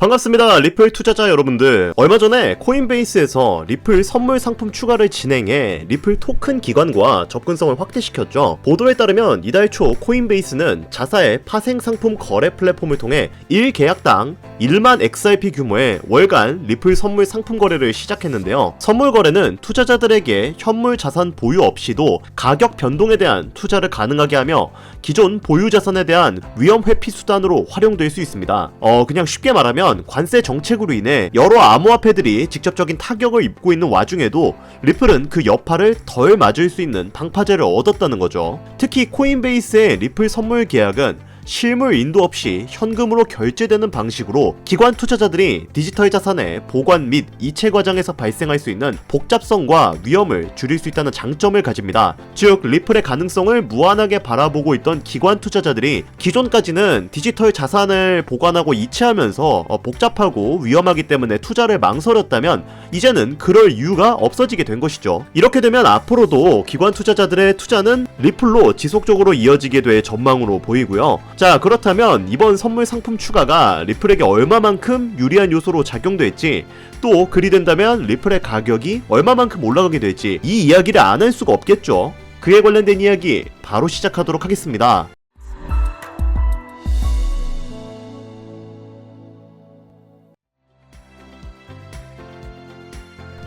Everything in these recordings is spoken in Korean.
반갑습니다. 리플 투자자 여러분들. 얼마 전에 코인베이스에서 리플 선물 상품 추가를 진행해 리플 토큰 기관과 접근성을 확대시켰죠. 보도에 따르면 이달 초 코인베이스는 자사의 파생 상품 거래 플랫폼을 통해 1계약당 1만 XRP 규모의 월간 리플 선물 상품 거래를 시작했는데요. 선물 거래는 투자자들에게 현물 자산 보유 없이도 가격 변동에 대한 투자를 가능하게 하며 기존 보유 자산에 대한 위험 회피 수단으로 활용될 수 있습니다. 그냥 쉽게 말하면 관세 정책으로 인해 여러 암호화폐들이 직접적인 타격을 입고 있는 와중에도 리플은 그 여파를 덜 맞을 수 있는 방파제를 얻었다는 거죠. 특히 코인베이스의 리플 선물 계약은 실물 인도 없이 현금으로 결제되는 방식으로 기관 투자자들이 디지털 자산의 보관 및 이체 과정에서 발생할 수 있는 복잡성과 위험을 줄일 수 있다는 장점을 가집니다. 즉 리플의 가능성을 무한하게 바라보고 있던 기관 투자자들이 기존까지는 디지털 자산을 보관하고 이체하면서 복잡하고 위험하기 때문에 투자를 망설였다면 이제는 그럴 이유가 없어지게 된 것이죠. 이렇게 되면 앞으로도 기관 투자자들의 투자는 리플로 지속적으로 이어지게 될 전망으로 보이고요. 자, 그렇다면 이번 선물 상품 추가가 리플에게 얼마만큼 유리한 요소로 작용될지, 또 그리 된다면 리플의 가격이 얼마만큼 올라가게 될지 이 이야기를 안 할 수가 없겠죠. 그에 관련된 이야기 바로 시작하도록 하겠습니다.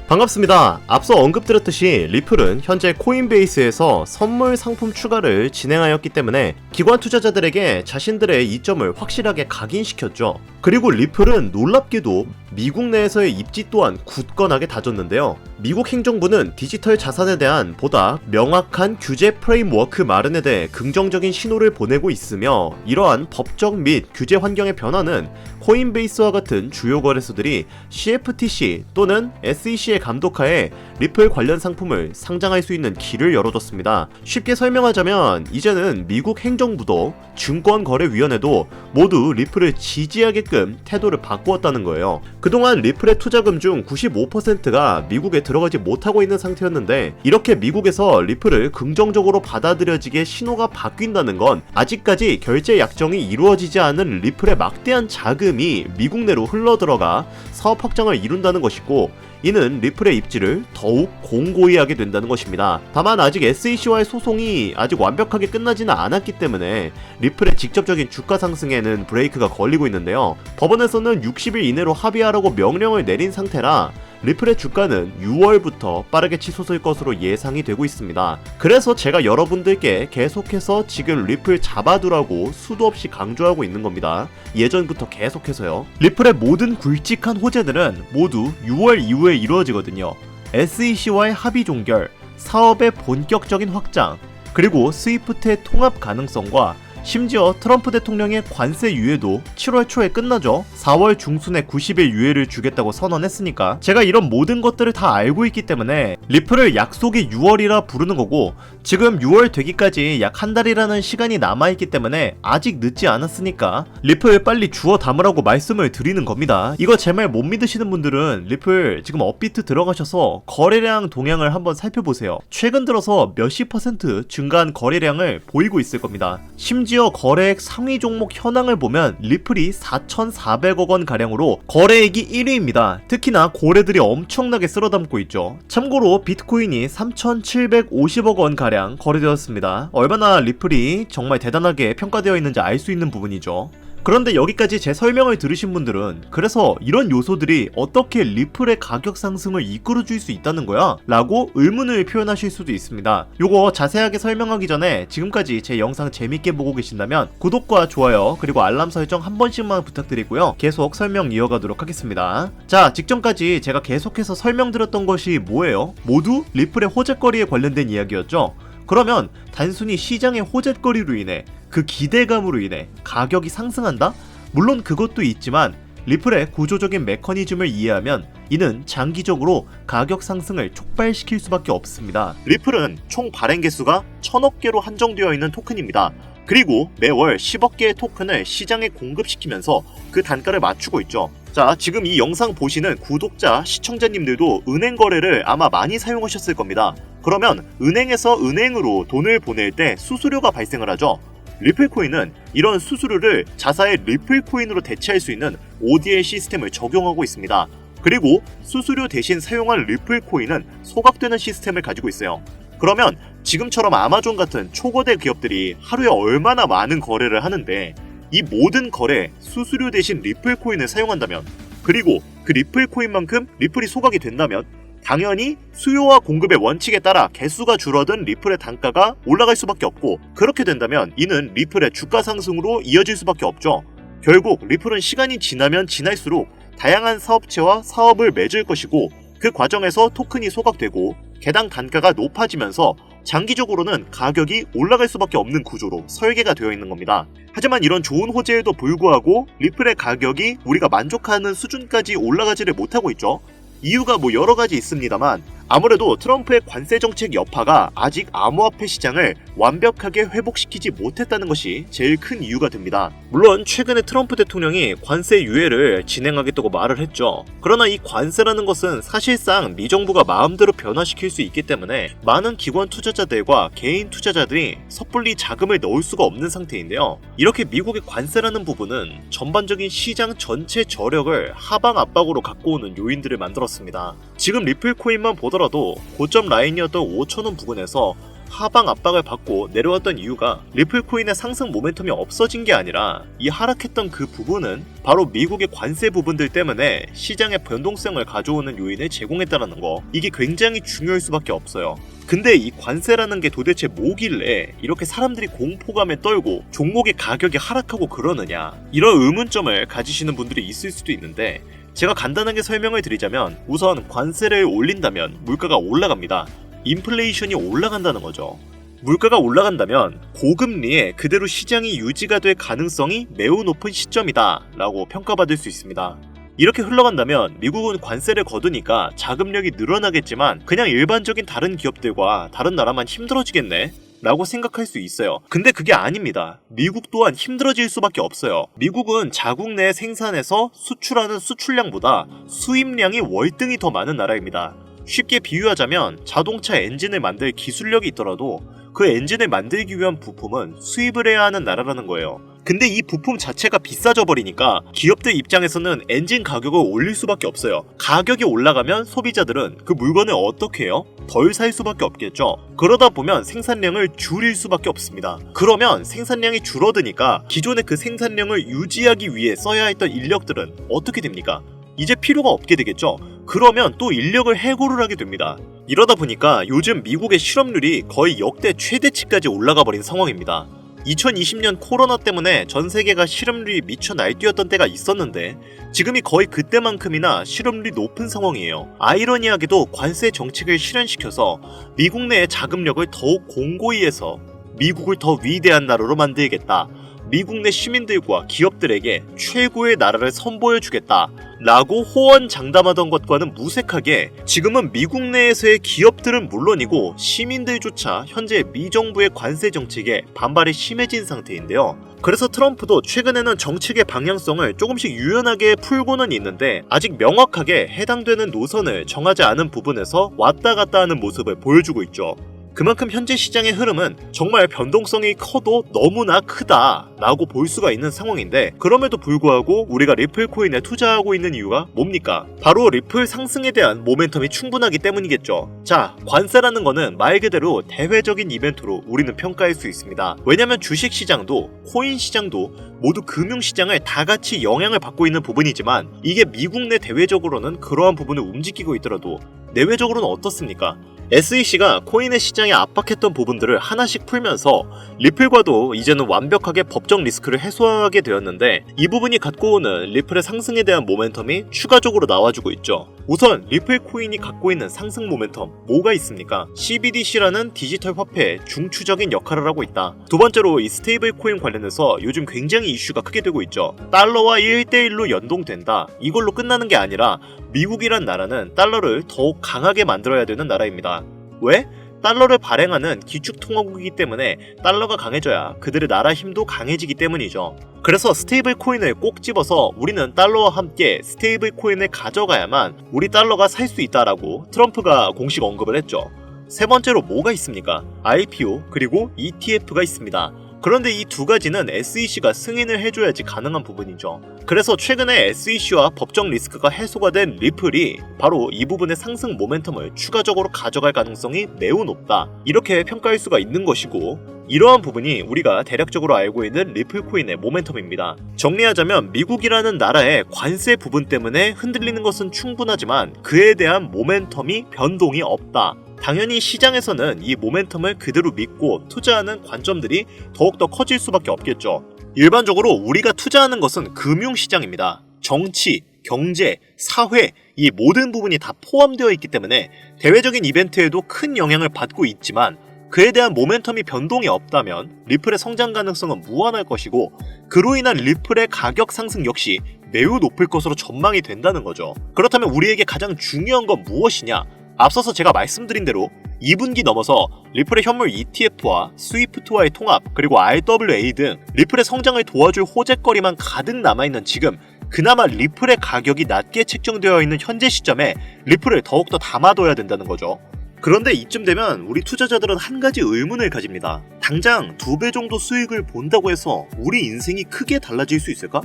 반갑습니다. 앞서 언급드렸듯이 리플은 현재 코인베이스에서 선물 상품 추가를 진행하였기 때문에 기관 투자자들에게 자신들의 이점을 확실하게 각인시켰죠. 그리고 리플은 놀랍게도 미국 내에서의 입지 또한 굳건하게 다졌는데요. 미국 행정부는 디지털 자산에 대한 보다 명확한 규제 프레임워크 마련에 대해 긍정적인 신호를 보내고 있으며, 이러한 법적 및 규제 환경의 변화는 코인베이스와 같은 주요 거래소들이 CFTC 또는 SEC의 감독하에 리플 관련 상품을 상장할 수 있는 길을 열어줬습니다. 쉽게 설명하자면 이제는 미국 행정부도 증권거래위원회도 모두 리플을 지지하게끔 태도를 바꾸었다는 거예요. 그동안 리플의 투자금 중 95%가 미국에 들어가지 못하고 있는 상태였는데, 이렇게 미국에서 리플을 긍정적으로 받아들여지게 신호가 바뀐다는 건 아직까지 결제 약정이 이루어지지 않은 리플의 막대한 자금이 미국 내로 흘러들어가 사업 확장을 이룬다는 것이고, 이는 리플의 입지를 더욱 공고히 하게 된다는 것입니다. 다만 아직 SEC와의 소송이 아직 완벽하게 끝나지는 않았기 때문에 리플의 직접적인 주가 상승에는 브레이크가 걸리고 있는데요. 법원에서는 60일 이내로 합의하라고 명령을 내린 상태라 리플의 주가는 6월부터 빠르게 치솟을 것으로 예상이 되고 있습니다. 그래서 제가 여러분들께 계속해서 지금 리플 잡아두라고 수도 없이 강조하고 있는 겁니다. 예전부터 계속해서요. 리플의 모든 굵직한 호재들은 모두 6월 이후에 이루어지거든요. SEC와의 합의 종결, 사업의 본격적인 확장, 그리고 스위프트의 통합 가능성과 심지어 트럼프 대통령의 관세 유예도 7월 초에 끝나죠. 4월 중순에 90일 유예를 주겠다고 선언했으니까 제가 이런 모든 것들을 다 알고 있기 때문에 리플을 약속이 6월이라 부르는 거고, 지금 6월 되기까지 약 한 달이라는 시간이 남아있기 때문에 아직 늦지 않았으니까 리플 빨리 주워 담으라고 말씀을 드리는 겁니다. 이거 제 말 못 믿으시는 분들은 리플 지금 업비트 들어가셔서 거래량 동향을 한번 살펴보세요. 최근 들어서 몇십 % 증가한 거래량을 보이고 있을 겁니다. 심지어 거래액 상위 종목 현황을 보면 리플이 4,400억 원 가량으로 거래액이 1위입니다. 특히나 고래들이 엄청나게 쓸어담고 있죠. 참고로 비트코인이 3,750억 원 가량 거래되었습니다. 얼마나 리플이 정말 대단하게 평가되어 있는지 알 수 있는 부분이죠. 그런데 여기까지 제 설명을 들으신 분들은 그래서 이런 요소들이 어떻게 리플의 가격 상승을 이끌어줄 수 있다는 거야? 라고 의문을 표현하실 수도 있습니다. 요거 자세하게 설명하기 전에 지금까지 제 영상 재밌게 보고 계신다면 구독과 좋아요 그리고 알람 설정 한 번씩만 부탁드리고요. 계속 설명 이어가도록 하겠습니다. 자, 직전까지 제가 계속해서 설명드렸던 것이 뭐예요? 모두 리플의 호재거리에 관련된 이야기였죠. 그러면 단순히 시장의 호재거리로 인해 그 기대감으로 인해 가격이 상승한다? 물론 그것도 있지만 리플의 구조적인 메커니즘을 이해하면 이는 장기적으로 가격 상승을 촉발시킬 수밖에 없습니다. 리플은 총 발행 개수가 1000억 개로 한정되어 있는 토큰입니다. 그리고 매월 10억 개의 토큰을 시장에 공급시키면서 그 단가를 맞추고 있죠. 자, 지금 이 영상 보시는 구독자, 시청자님들도 은행 거래를 아마 많이 사용하셨을 겁니다. 그러면 은행에서 은행으로 돈을 보낼 때 수수료가 발생을 하죠. 리플코인은 이런 수수료를 자사의 리플코인으로 대체할 수 있는 ODL 시스템을 적용하고 있습니다. 그리고 수수료 대신 사용한 리플 코인은 소각되는 시스템을 가지고 있어요. 그러면 지금처럼 아마존 같은 초거대 기업들이 하루에 얼마나 많은 거래를 하는데 이 모든 거래 수수료 대신 리플 코인을 사용한다면, 그리고 그 리플 코인만큼 리플이 소각이 된다면 당연히 수요와 공급의 원칙에 따라 개수가 줄어든 리플의 단가가 올라갈 수밖에 없고, 그렇게 된다면 이는 리플의 주가 상승으로 이어질 수밖에 없죠. 결국 리플은 시간이 지나면 지날수록 다양한 사업체와 사업을 맺을 것이고, 그 과정에서 토큰이 소각되고 개당 단가가 높아지면서 장기적으로는 가격이 올라갈 수밖에 없는 구조로 설계가 되어 있는 겁니다. 하지만 이런 좋은 호재에도 불구하고 리플의 가격이 우리가 만족하는 수준까지 올라가지를 못하고 있죠. 이유가 여러 가지 있습니다만 아무래도 트럼프의 관세 정책 여파가 아직 암호화폐 시장을 완벽하게 회복시키지 못했다는 것이 제일 큰 이유가 됩니다. 물론 최근에 트럼프 대통령이 관세 유예를 진행하겠다고 말을 했죠. 그러나 이 관세라는 것은 사실상 미 정부가 마음대로 변화시킬 수 있기 때문에 많은 기관 투자자들과 개인 투자자들이 섣불리 자금을 넣을 수가 없는 상태인데요. 이렇게 미국의 관세라는 부분은 전반적인 시장 전체 저력을 하방 압박으로 갖고 오는 요인들을 만들었습니다. 지금 리플 코인만 보더라도 고점 라인이었던 5,000원 부근에서 하방 압박을 받고 내려왔던 이유가 리플 코인의 상승 모멘텀이 없어진 게 아니라 이 하락했던 그 부분은 바로 미국의 관세 부분들 때문에 시장의 변동성을 가져오는 요인을 제공했다는 거, 이게 굉장히 중요할 수밖에 없어요. 근데 이 관세라는 게 도대체 뭐길래 이렇게 사람들이 공포감에 떨고 종목의 가격이 하락하고 그러느냐, 이런 의문점을 가지시는 분들이 있을 수도 있는데, 제가 간단하게 설명을 드리자면 우선 관세를 올린다면 물가가 올라갑니다. 인플레이션이 올라간다는 거죠. 물가가 올라간다면 고금리에 그대로 시장이 유지가 될 가능성이 매우 높은 시점이다 라고 평가받을 수 있습니다. 이렇게 흘러간다면 미국은 관세를 거두니까 자금력이 늘어나겠지만 그냥 일반적인 다른 기업들과 다른 나라만 힘들어지겠네 라고 생각할 수 있어요. 근데 그게 아닙니다. 미국 또한 힘들어질 수밖에 없어요. 미국은 자국 내 생산에서 수출하는 수출량보다 수입량이 월등히 더 많은 나라입니다. 쉽게 비유하자면 자동차 엔진을 만들 기술력이 있더라도 그 엔진을 만들기 위한 부품은 수입을 해야 하는 나라라는 거예요. 근데 이 부품 자체가 비싸져 버리니까 기업들 입장에서는 엔진 가격을 올릴 수밖에 없어요. 가격이 올라가면 소비자들은 그 물건을 어떻게 해요? 덜 살 수밖에 없겠죠. 그러다 보면 생산량을 줄일 수밖에 없습니다. 그러면 생산량이 줄어드니까 기존의 그 생산량을 유지하기 위해 써야 했던 인력들은 어떻게 됩니까? 이제 필요가 없게 되겠죠. 그러면 또 인력을 해고를 하게 됩니다. 이러다 보니까 요즘 미국의 실업률이 거의 역대 최대치까지 올라가 버린 상황입니다. 2020년 코로나 때문에 전 세계가 실업률이 미쳐 날뛰었던 때가 있었는데 지금이 거의 그때만큼이나 실업률이 높은 상황이에요. 아이러니하게도 관세 정책을 실현시켜서 미국 내의 자금력을 더욱 공고히 해서 미국을 더 위대한 나라로 만들겠다, 미국 내 시민들과 기업들에게 최고의 나라를 선보여주겠다 라고 호언장담하던 것과는 무색하게 지금은 미국 내에서의 기업들은 물론이고 시민들조차 현재 미 정부의 관세 정책에 반발이 심해진 상태인데요. 그래서 트럼프도 최근에는 정책의 방향성을 조금씩 유연하게 풀고는 있는데 아직 명확하게 해당되는 노선을 정하지 않은 부분에서 왔다 갔다 하는 모습을 보여주고 있죠. 그만큼 현재 시장의 흐름은 정말 변동성이 커도 너무나 크다라고 볼 수가 있는 상황인데, 그럼에도 불구하고 우리가 리플 코인에 투자하고 있는 이유가 뭡니까? 바로 리플 상승에 대한 모멘텀이 충분하기 때문이겠죠. 자, 관세라는 거는 말 그대로 대외적인 이벤트로 우리는 평가할 수 있습니다. 왜냐면 주식 시장도 코인 시장도 모두 금융시장을 다 같이 영향을 받고 있는 부분이지만 이게 미국 내 대외적으로는 그러한 부분을 움직이고 있더라도 내외적으로는 어떻습니까? SEC가 코인의 시장에 압박했던 부분들을 하나씩 풀면서 리플과도 이제는 완벽하게 법적 리스크를 해소하게 되었는데 이 부분이 갖고 오는 리플의 상승에 대한 모멘텀이 추가적으로 나와주고 있죠. 우선 리플 코인이 갖고 있는 상승 모멘텀 뭐가 있습니까? CBDC라는 디지털 화폐의 중추적인 역할을 하고 있다. 두 번째로 이 스테이블 코인 관련해서 요즘 굉장히 이슈가 크게 되고 있죠. 달러와 1대1로 연동된다. 이걸로 끝나는 게 아니라 미국이란 나라는 달러를 더욱 강하게 만들어야 되는 나라입니다. 왜? 달러를 발행하는 기축통화국이기 때문에 달러가 강해져야 그들의 나라 힘도 강해지기 때문이죠. 그래서 스테이블 코인을 꼭 집어서 우리는 달러와 함께 스테이블 코인을 가져가야만 우리 달러가 살 수 있다라고 트럼프가 공식 언급을 했죠. 세 번째로 뭐가 있습니까? IPO 그리고 ETF가 있습니다. 그런데 이 두 가지는 SEC가 승인을 해줘야지 가능한 부분이죠. 그래서 최근에 SEC와 법적 리스크가 해소가 된 리플이 바로 이 부분의 상승 모멘텀을 추가적으로 가져갈 가능성이 매우 높다, 이렇게 평가할 수가 있는 것이고, 이러한 부분이 우리가 대략적으로 알고 있는 리플 코인의 모멘텀입니다. 정리하자면 미국이라는 나라의 관세 부분 때문에 흔들리는 것은 충분하지만 그에 대한 모멘텀이 변동이 없다. 당연히 시장에서는 이 모멘텀을 그대로 믿고 투자하는 관점들이 더욱더 커질 수밖에 없겠죠. 일반적으로 우리가 투자하는 것은 금융시장입니다. 정치, 경제, 사회, 이 모든 부분이 다 포함되어 있기 때문에 대외적인 이벤트에도 큰 영향을 받고 있지만 그에 대한 모멘텀이 변동이 없다면 리플의 성장 가능성은 무한할 것이고, 그로 인한 리플의 가격 상승 역시 매우 높을 것으로 전망이 된다는 거죠. 그렇다면 우리에게 가장 중요한 건 무엇이냐? 앞서서 제가 말씀드린 대로 2분기 넘어서 리플의 현물 ETF와 스위프트와의 통합, 그리고 RWA 등 리플의 성장을 도와줄 호재거리만 가득 남아있는 지금, 그나마 리플의 가격이 낮게 책정되어 있는 현재 시점에 리플을 더욱더 담아둬야 된다는 거죠. 그런데 이쯤 되면 우리 투자자들은 한 가지 의문을 가집니다. 당장 2배 정도 수익을 본다고 해서 우리 인생이 크게 달라질 수 있을까?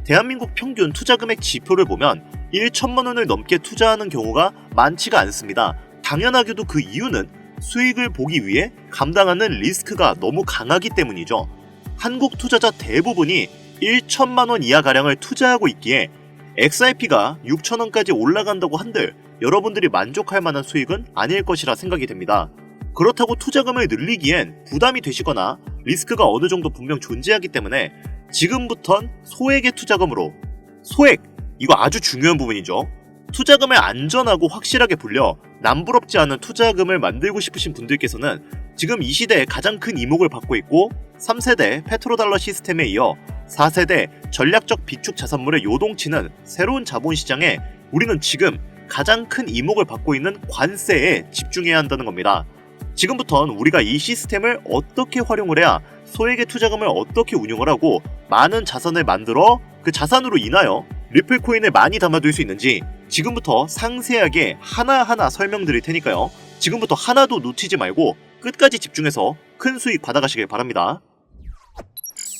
대한민국 평균 투자금액 지표를 보면 1천만 원을 넘게 투자하는 경우가 많지가 않습니다. 당연하게도 그 이유는 수익을 보기 위해 감당하는 리스크가 너무 강하기 때문이죠. 한국 투자자 대부분이 1천만 원 이하가량을 투자하고 있기에 XRP가 6천 원까지 올라간다고 한들 여러분들이 만족할 만한 수익은 아닐 것이라 생각이 됩니다. 그렇다고 투자금을 늘리기엔 부담이 되시거나 리스크가 어느 정도 분명 존재하기 때문에 지금부턴 소액의 투자금으로, 소액! 이거 아주 중요한 부분이죠. 투자금을 안전하고 확실하게 불려 남부럽지 않은 투자금을 만들고 싶으신 분들께서는 지금 이 시대에 가장 큰 이목을 받고 있고 3세대 페트로달러 시스템에 이어 4세대 전략적 비축 자산물의 요동치는 새로운 자본시장에 우리는 지금 가장 큰 이목을 받고 있는 관세에 집중해야 한다는 겁니다. 지금부터는 우리가 이 시스템을 어떻게 활용을 해야 소액의 투자금을 어떻게 운용을 하고 많은 자산을 만들어 그 자산으로 인하여 리플 코인을 많이 담아둘 수 있는지 지금부터 상세하게 하나하나 설명드릴 테니까요. 지금부터 하나도 놓치지 말고 끝까지 집중해서 큰 수익 받아가시길 바랍니다.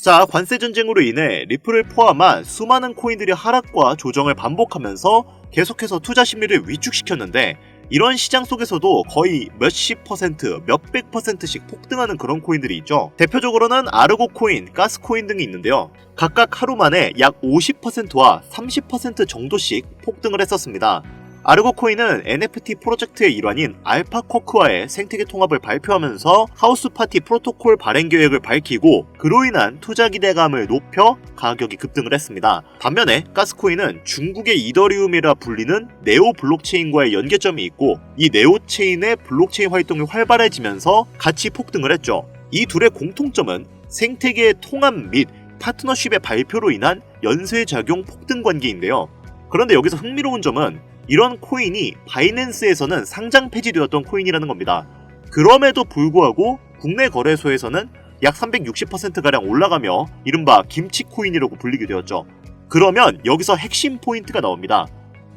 자, 관세 전쟁으로 인해 리플을 포함한 수많은 코인들이 하락과 조정을 반복하면서 계속해서 투자 심리를 위축시켰는데, 이런 시장 속에서도 거의 몇십 퍼센트, 몇백 퍼센트씩 폭등하는 그런 코인들이 있죠. 대표적으로는 아르고 코인, 가스 코인 등이 있는데요. 각각 하루 만에 약 50%와 30% 정도씩 폭등을 했었습니다. 아르고 코인은 NFT 프로젝트의 일환인 알파쿼크와의 생태계 통합을 발표하면서 하우스파티 프로토콜 발행 계획을 밝히고 그로 인한 투자 기대감을 높여 가격이 급등을 했습니다. 반면에 가스코인은 중국의 이더리움이라 불리는 네오 블록체인과의 연계점이 있고 이 네오 체인의 블록체인 활동이 활발해지면서 같이 폭등을 했죠. 이 둘의 공통점은 생태계의 통합 및 파트너십의 발표로 인한 연쇄작용 폭등 관계인데요. 그런데 여기서 흥미로운 점은 이런 코인이 바이낸스에서는 상장 폐지되었던 코인이라는 겁니다. 그럼에도 불구하고 국내 거래소에서는 약 360%가량 올라가며 이른바 김치 코인이라고 불리게 되었죠. 그러면 여기서 핵심 포인트가 나옵니다.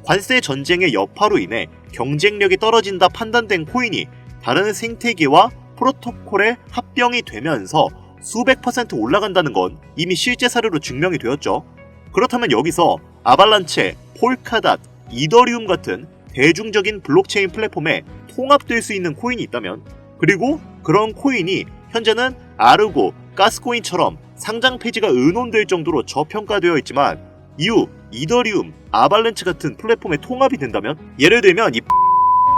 관세 전쟁의 여파로 인해 경쟁력이 떨어진다 판단된 코인이 다른 생태계와 프로토콜에 합병이 되면서 수백 퍼센트 올라간다는 건 이미 실제 사례로 증명이 되었죠. 그렇다면 여기서 아발란체, 폴카닷, 이더리움 같은 대중적인 블록체인 플랫폼에 통합될 수 있는 코인이 있다면, 그리고 그런 코인이 현재는 아르고, 가스코인처럼 상장 폐지가 의논될 정도로 저평가되어 있지만 이후 이더리움, 아발란체 같은 플랫폼에 통합이 된다면, 예를 들면 이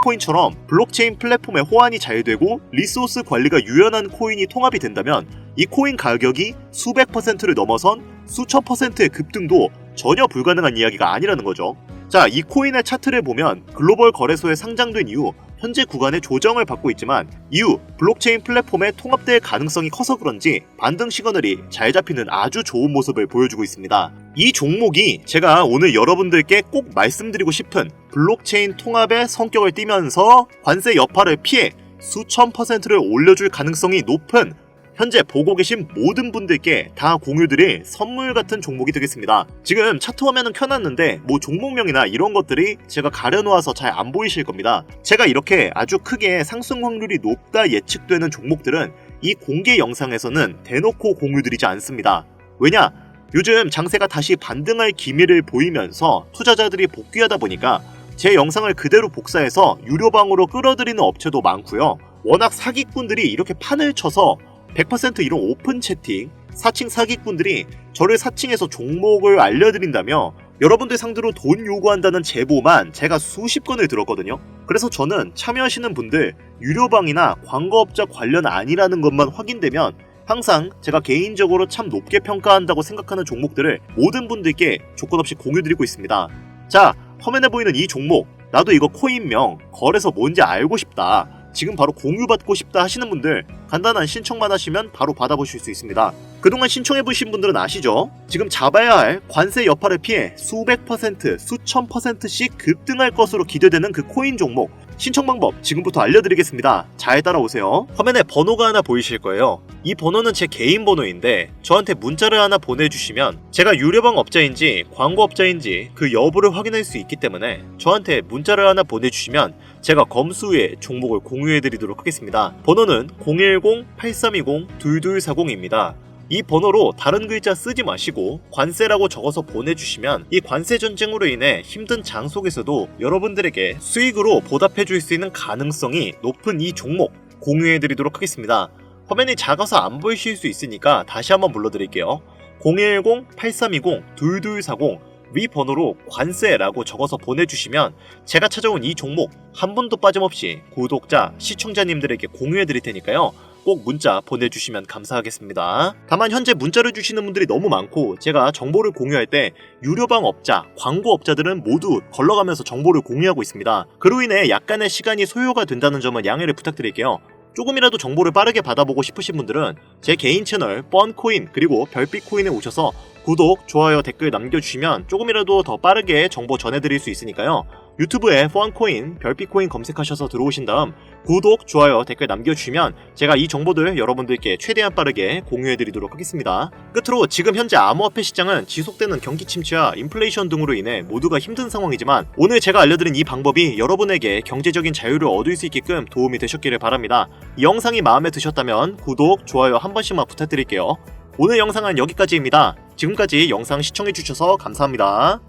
코인처럼 블록체인 플랫폼에 호환이 잘 되고 리소스 관리가 유연한 코인이 통합이 된다면 이 코인 가격이 수백 퍼센트를 넘어선 수천 퍼센트의 급등도 전혀 불가능한 이야기가 아니라는 거죠. 자, 이 코인의 차트를 보면 글로벌 거래소에 상장된 이후 현재 구간에 조정을 받고 있지만 이후 블록체인 플랫폼에 통합될 가능성이 커서 그런지 반등 시그널이 잘 잡히는 아주 좋은 모습을 보여주고 있습니다. 이 종목이 제가 오늘 여러분들께 꼭 말씀드리고 싶은 블록체인 통합의 성격을 띠면서 관세 여파를 피해 수천 퍼센트를 올려줄 가능성이 높은, 현재 보고 계신 모든 분들께 다 공유드릴 선물 같은 종목이 되겠습니다. 지금 차트 화면은 켜놨는데 뭐 종목명이나 이런 것들이 제가 가려놓아서 잘 안 보이실 겁니다. 제가 이렇게 아주 크게 상승 확률이 높다 예측되는 종목들은 이 공개 영상에서는 대놓고 공유드리지 않습니다. 왜냐? 요즘 장세가 다시 반등할 기미를 보이면서 투자자들이 복귀하다 보니까 제 영상을 그대로 복사해서 유료방으로 끌어들이는 업체도 많고요. 워낙 사기꾼들이 이렇게 판을 쳐서 100% 이런 오픈 채팅, 사칭 사기꾼들이 저를 사칭해서 종목을 알려드린다며 여러분들 상대로 돈 요구한다는 제보만 제가 수십 건을 들었거든요. 그래서 저는 참여하시는 분들 유료방이나 광고업자 관련 아니라는 것만 확인되면 항상 제가 개인적으로 참 높게 평가한다고 생각하는 종목들을 모든 분들께 조건 없이 공유드리고 있습니다. 자, 화면에 보이는 이 종목, 나도 이거 코인명, 거래소 뭔지 알고 싶다, 지금 바로 공유받고 싶다 하시는 분들 간단한 신청만 하시면 바로 받아보실 수 있습니다. 그동안 신청해보신 분들은 아시죠? 지금 잡아야 할 관세 여파를 피해 수백 퍼센트, 수천 퍼센트씩 급등할 것으로 기대되는 그 코인 종목, 신청 방법 지금부터 알려드리겠습니다. 잘 따라오세요. 화면에 번호가 하나 보이실 거예요. 이 번호는 제 개인 번호인데 저한테 문자를 하나 보내주시면 제가 유료방 업자인지 광고 업자인지 그 여부를 확인할 수 있기 때문에 저한테 문자를 하나 보내주시면 제가 검수 후에 종목을 공유해드리도록 하겠습니다. 번호는 010-8320-2240입니다. 이 번호로 다른 글자 쓰지 마시고 관세라고 적어서 보내주시면 이 관세 전쟁으로 인해 힘든 장 속에서도 여러분들에게 수익으로 보답해줄 수 있는 가능성이 높은 이 종목 공유해드리도록 하겠습니다. 화면이 작아서 안 보이실 수 있으니까 다시 한번 불러드릴게요. 010-8320-2240 위 번호로 관세라고 적어서 보내주시면 제가 찾아온 이 종목 한 분도 빠짐없이 구독자, 시청자님들에게 공유해드릴 테니까요. 꼭 문자 보내주시면 감사하겠습니다. 다만 현재 문자를 주시는 분들이 너무 많고 제가 정보를 공유할 때 유료방 업자, 광고 업자들은 모두 걸러가면서 정보를 공유하고 있습니다. 그로 인해 약간의 시간이 소요가 된다는 점은 양해를 부탁드릴게요. 조금이라도 정보를 빠르게 받아보고 싶으신 분들은 제 개인 채널 뻔코인 그리고 별빛코인에 오셔서 구독, 좋아요, 댓글 남겨주시면 조금이라도 더 빠르게 정보 전해드릴 수 있으니까요. 유튜브에 뻔코인, 별빛코인 검색하셔서 들어오신 다음 구독, 좋아요, 댓글 남겨주시면 제가 이 정보들 여러분들께 최대한 빠르게 공유해드리도록 하겠습니다. 끝으로 지금 현재 암호화폐 시장은 지속되는 경기 침체와 인플레이션 등으로 인해 모두가 힘든 상황이지만 오늘 제가 알려드린 이 방법이 여러분에게 경제적인 자유를 얻을 수 있게끔 도움이 되셨기를 바랍니다. 이 영상이 마음에 드셨다면 구독, 좋아요 한 번씩만 부탁드릴게요. 오늘 영상은 여기까지입니다. 지금까지 영상 시청해주셔서 감사합니다.